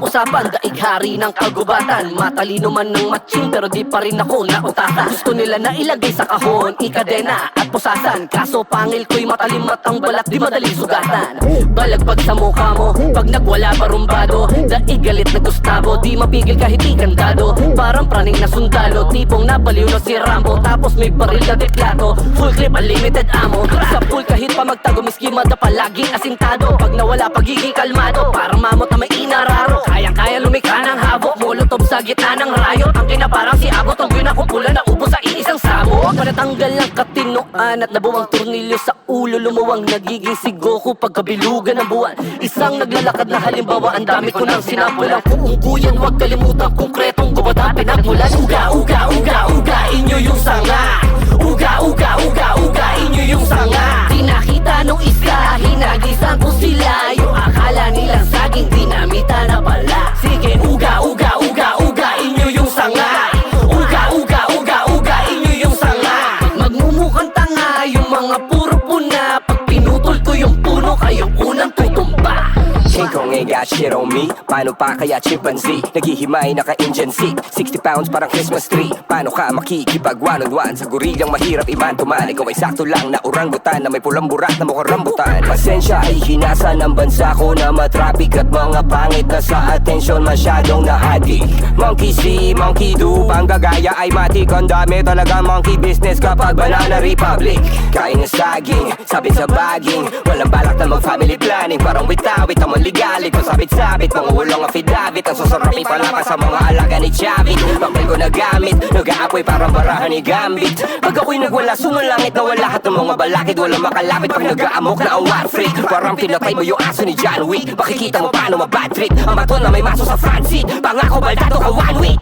usapan, daig hari ng kagubatan. Matalino man ng matching pero di pa rin ako nautasan. Gusto nila na ilagay sa kahon, ikadena at pusasan. Kaso pangil ko'y matalim at ang balat di madaling sugatan. Balagbag sa mukha mo, pag nagwala barumbado. Daig galit na Gustavo, di mapigil kahit ikandado. Parang praning na sundalo, tipong nabaliw na si Rambo. Tapos may baril na deklato, full clip unlimited ammo. Sa pool kahit pa magtago, miski mada palaging asintado. Pag nawala pagiging kalmado, parang mamot na may inararo. Kayang-kaya lumikha ng habok, molotov sa gitna ng rayot. Ang kinaparang si Abot, ang ginakumpula na upo sa iisang sabot. Panatanggal ng katinoan at nabuwang tornilyo sa ulo. Lumuwang nagiging si Goku pagkabilugan ng buwan. Isang naglalakad na halimbawa, ang dami ko nang sinampulang. Kuungkuyan, huwag kalimutan konkretong gubata pinagmulan. Uga, uga, uga, uga, inyo yung sanga. Uga, uga, uga, uga, inyo yung sanga. Di nakita nung isa, hinagisan ko sila. Yung akala nilang saging dinamita na pala. Sige, uga, uga, uga, uga, inyo yung sanga. Uga, uga, uga, uga, inyo yung sanga. Magmumukhang tanga yung mga puro puna. Pag pinutol ko yung puno, kayong unang tutumba. King Kong ain't got shit on me. Paano pa kaya chimpanzee? Naghihimay naka-engine seat, 60 pounds parang Christmas tree. Paano ka makikipag one-on-one sa gorilang mahirap iman-tuman? Ikaw ay sakto lang na orangutan na may pulang burak na mukhang rambutan. Pasensya ay hinasa ng bansa ko na matraffic at mga pangit na sa atensyon masyadong na-addict. Monkey see, monkey do, panggagaya ay matik. Ang dami talaga monkey business kapag Banana Republic. Kain ng saging, sabit sa baging, walang balak na mag-family planning. Parang witawit ang maligalit, pasabit-sabit, mga ulong affidavit. Ang susurapi palapas sa mga alaga ni Chavit. Papel ko nagamit, nag-aapoy parang barahan ni Gambit. Pag ako'y nagwala, sumalangit na wala lahat ng mga balakid. Walang makalapit pag nag-aamok na ang war freak. Parang pinatay mo yung aso ni John Wick. Makikita mo paano mabad trip ang bato na may maso sa front seat. Pangako baldado ka 1 week.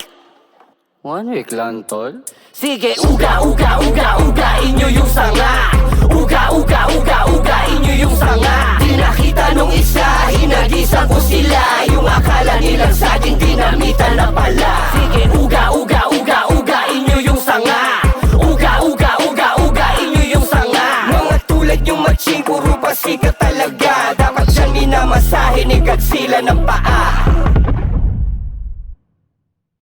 1 week lang, tol? Sige, uga, uga, uga, uga, inyo yung sanga. Uga, uga, uga, uga, inyo yung sanga. Di nakita nung isa, hinagisan ko sila. Yung akala nilang saging dinamita na pala. Sige,